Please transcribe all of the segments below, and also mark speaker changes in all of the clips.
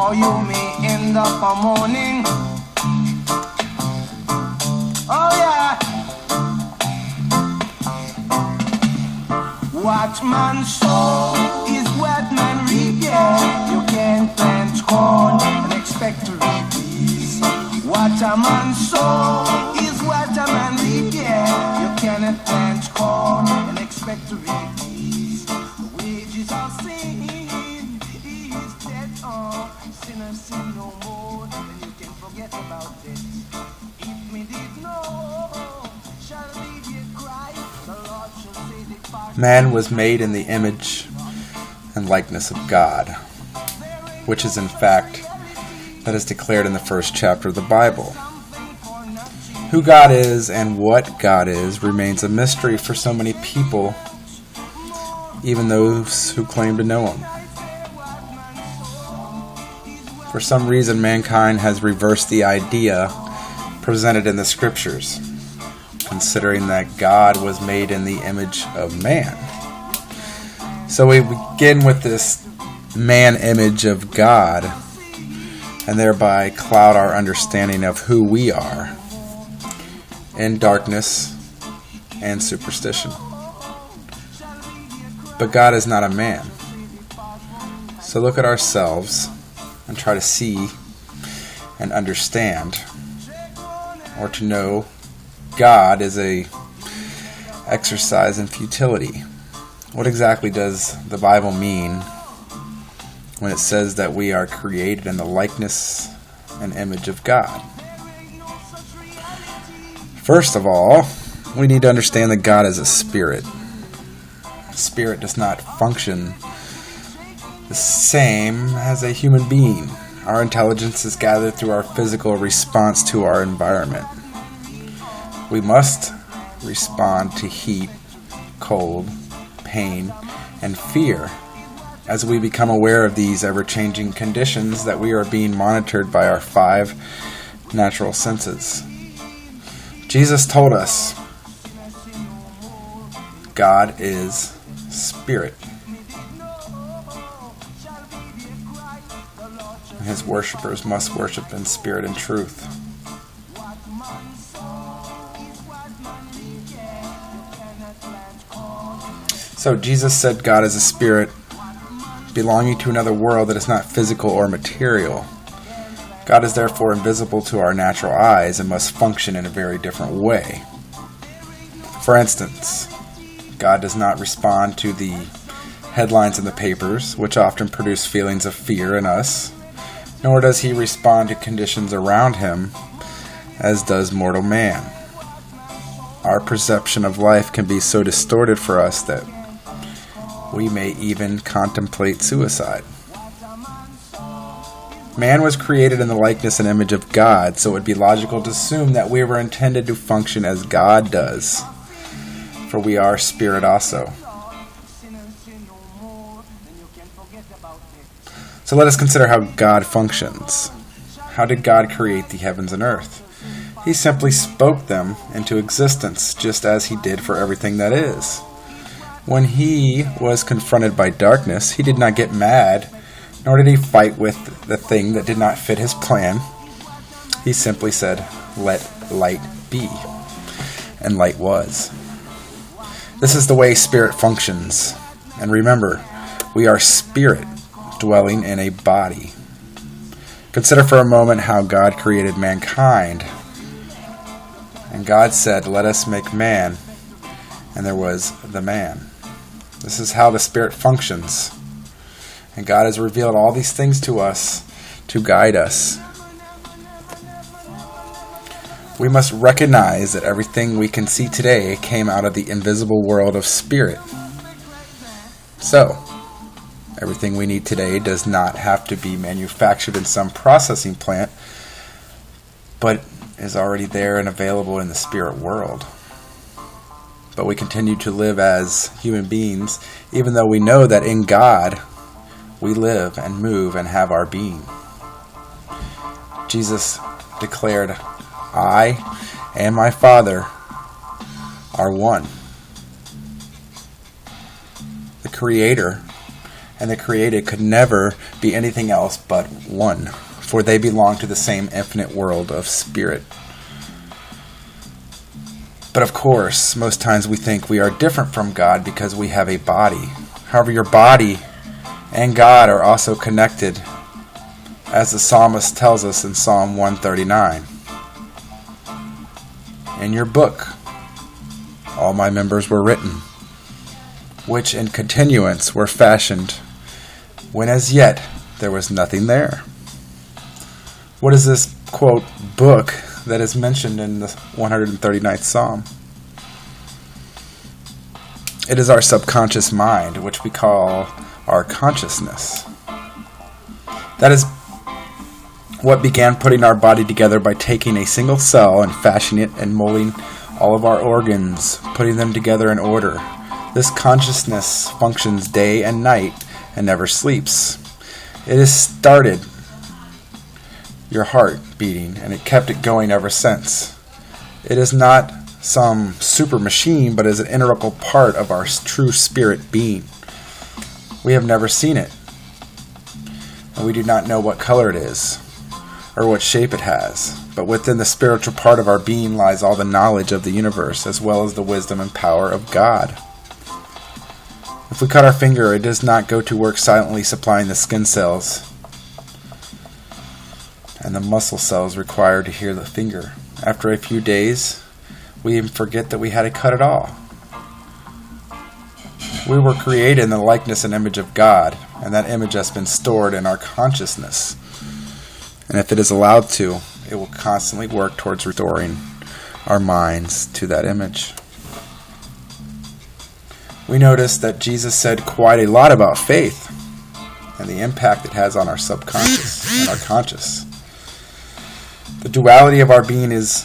Speaker 1: or you may end up a mourning. Oh yeah. What man sow is what man reap, yeah. You can't plant corn and expect to reap peas. What a man sow is what a man reap, yeah. You cannot plant corn and expect to reap peas. The wages of sin is death, oh. Sinners sin no more, and you can forget about it. If me did know, shall we be Christ, the Lord shall say the
Speaker 2: Man was made in the image and likeness of God, which is in fact, that is declared in the first chapter of the Bible. Who God is and what God is remains a mystery for so many people, even those who claim to know Him. For some reason, mankind has reversed the idea presented in the Scriptures, considering that God was made in the image of man. So we begin with this man image of God, and thereby cloud our understanding of who we are in darkness and superstition. But God is not a man. So look at ourselves and try to see and understand, or to know God is a exercise in futility. What exactly does the Bible mean when it says that we are created in the likeness and image of God? First of all, we need to understand that God is a spirit. Spirit does not function the same as a human being. Our intelligence is gathered through our physical response to our environment. We must respond to heat, cold, pain, and fear as we become aware of these ever-changing conditions that we are being monitored by our 5 natural senses. Jesus told us God is spirit. His worshipers must worship in spirit and truth. So Jesus said God is a spirit belonging to another world that is not physical or material. God is therefore invisible to our natural eyes and must function in a very different way. For instance, God does not respond to the headlines in the papers, which often produce feelings of fear in us, nor does He respond to conditions around Him as does mortal man. Our perception of life can be so distorted for us that we may even contemplate suicide. Man was created in the likeness and image of God, so it would be logical to assume that we were intended to function as God does, for we are spirit also. So let us consider how God functions. How did God create the heavens and earth? He simply spoke them into existence, just as He did for everything that is. When He was confronted by darkness, He did not get mad, nor did He fight with the thing that did not fit His plan. He simply said, "Let light be." And light was. This is the way spirit functions. And remember, we are spirit dwelling in a body. Consider for a moment how God created mankind. And God said, "Let us make man." And there was the man. This is how the Spirit functions. And God has revealed all these things to us to guide us. We must recognize that everything we can see today came out of the invisible world of spirit. So, everything we need today does not have to be manufactured in some processing plant, but is already there and available in the spirit world. But we continue to live as human beings, even though we know that in God we live and move and have our being. Jesus declared, "I and my Father are one." The Creator and the created could never be anything else but one, for they belong to the same infinite world of spirit. But of course, most times we think we are different from God because we have a body. However, your body and God are also connected, as the psalmist tells us in Psalm 139. In your book, all my members were written, which in continuance were fashioned, when as yet there was nothing there. What is this, quote, book that is mentioned in the 139th Psalm? It is our subconscious mind, which we call our consciousness. That is what began putting our body together by taking a single cell and fashioning it and molding all of our organs, putting them together in order. This consciousness functions day and night and never sleeps. It has started your heart beating, and it kept it going ever since. It is not some super machine, but is an integral part of our true spirit being. We have never seen it, and we do not know what color it is or what shape it has, but within the spiritual part of our being lies all the knowledge of the universe, as well as the wisdom and power of God. If we cut our finger, it does not go to work silently supplying the skin cells and the muscle cells required to heal the finger. After a few days, we even forget that we had to cut it all. We were created in the likeness and image of God, and that image has been stored in our consciousness. And if it is allowed to, it will constantly work towards restoring our minds to that image. We notice that Jesus said quite a lot about faith and the impact it has on our subconscious and our conscious. The duality of our being is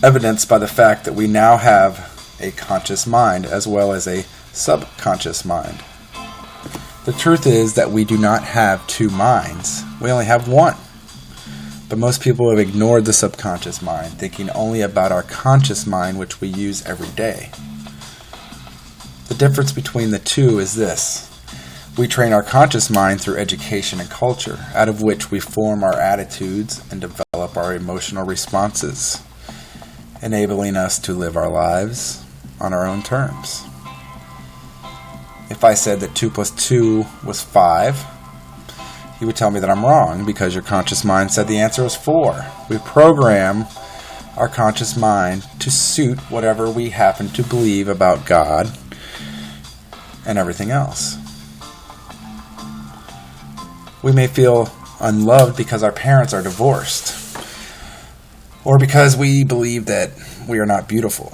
Speaker 2: evidenced by the fact that we now have a conscious mind as well as a subconscious mind. The truth is that we do not have two minds. We only have one. But most people have ignored the subconscious mind, thinking only about our conscious mind, which we use every day. The difference between the two is this. We train our conscious mind through education and culture, out of which we form our attitudes and develop our emotional responses, enabling us to live our lives on our own terms. If I said that 2 plus 2 was 5, you would tell me that I'm wrong because your conscious mind said the answer was 4. We program our conscious mind to suit whatever we happen to believe about God and everything else. We may feel unloved because our parents are divorced, or because we believe that we are not beautiful.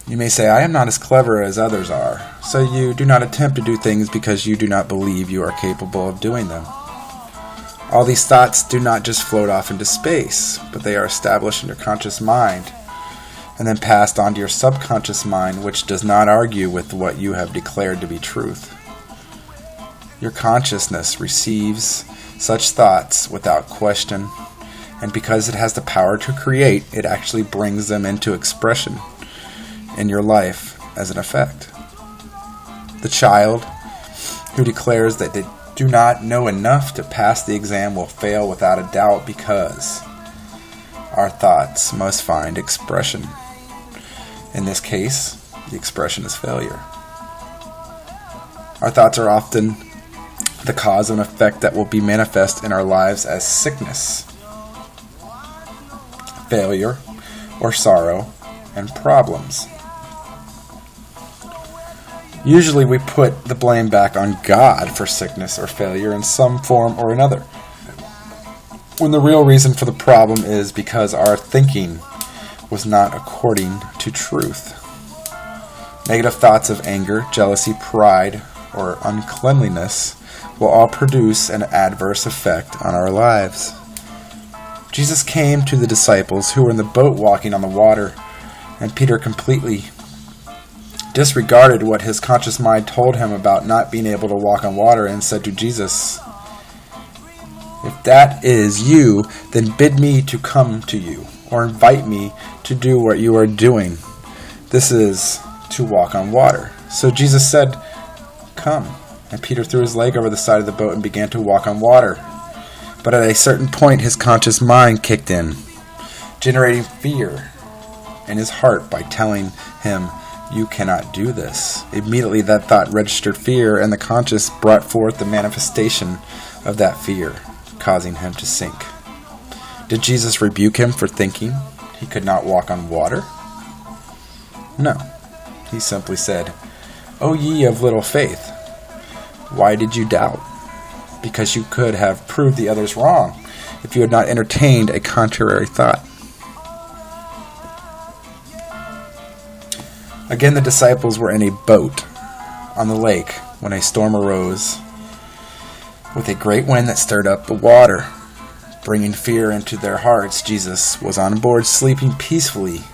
Speaker 2: You may say, I am not as clever as others are, so you do not attempt to do things because you do not believe you are capable of doing them. All these thoughts do not just float off into space, but they are established in your conscious mind and then passed on to your subconscious mind, which does not argue with what you have declared to be truth. Your consciousness receives such thoughts without question, and because it has the power to create, it actually brings them into expression in your life as an effect. The child who declares that they do not know enough to pass the exam will fail without a doubt because our thoughts must find expression. In this case, the expression is failure. Our thoughts are often the cause of an effect that will be manifest in our lives as sickness, failure, or sorrow, and problems. Usually we put the blame back on God for sickness or failure in some form or another, when the real reason for the problem is because our thinking was not according to truth. Negative thoughts of anger, jealousy, pride, or uncleanliness will all produce an adverse effect on our lives. Jesus came to the disciples who were in the boat walking on the water, and Peter completely disregarded what his conscious mind told him about not being able to walk on water and said to Jesus, "If that is you, then bid me to come to you, or invite me to do what you are doing. This is to walk on water." So Jesus said, "Come." and Peter threw his leg over the side of the boat and began to walk on water. But at a certain point, his conscious mind kicked in, generating fear in his heart by telling him, "You cannot do this." Immediately that thought registered fear, and the conscious brought forth the manifestation of that fear, causing him to sink. Did Jesus rebuke him for thinking he could not walk on water? No. He simply said, "O ye of little faith, why did you doubt?" Because you could have proved the others wrong if you had not entertained a contrary thought. Again, the disciples were in a boat on the lake when a storm arose with a great wind that stirred up the water. Bringing fear into their hearts, Jesus was on board, sleeping peacefully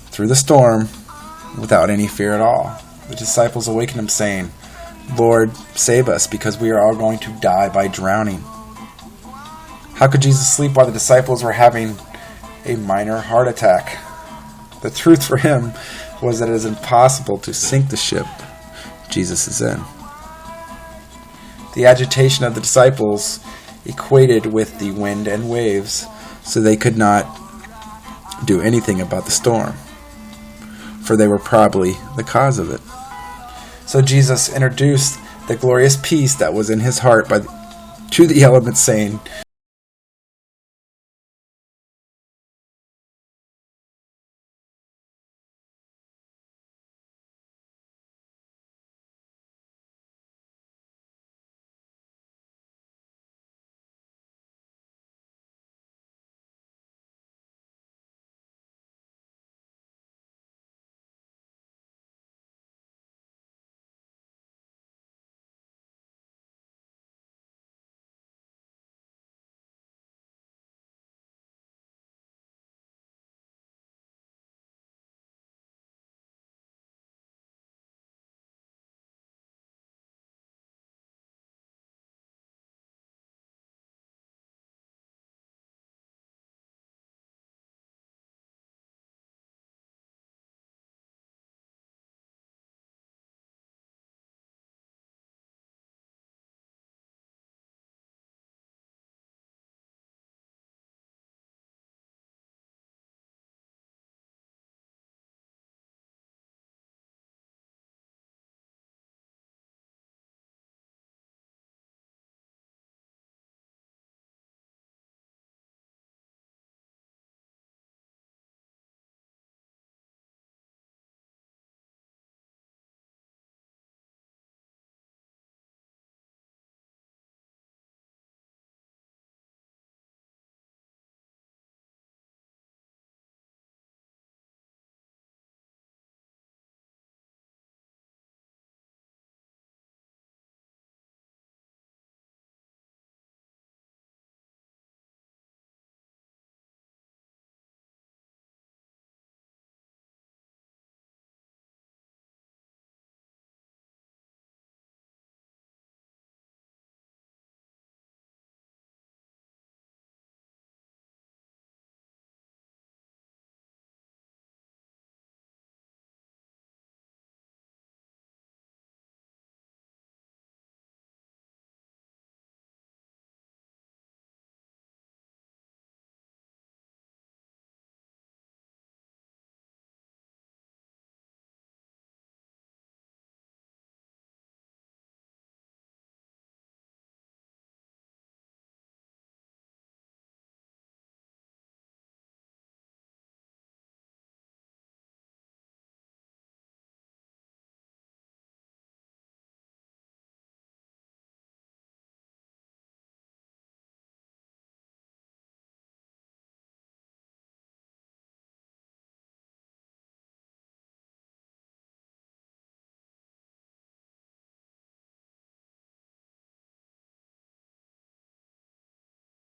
Speaker 2: through the storm without any fear at all. The disciples awakened him, saying, "Lord, save us, because we are all going to die by drowning." How could Jesus sleep while the disciples were having a minor heart attack? The truth for him was that it is impossible to sink the ship Jesus is in. The agitation of the disciples equated with the wind and waves, so they could not do anything about the storm, for they were probably the cause of it. So Jesus introduced the glorious peace that was in his heart to the elements, saying,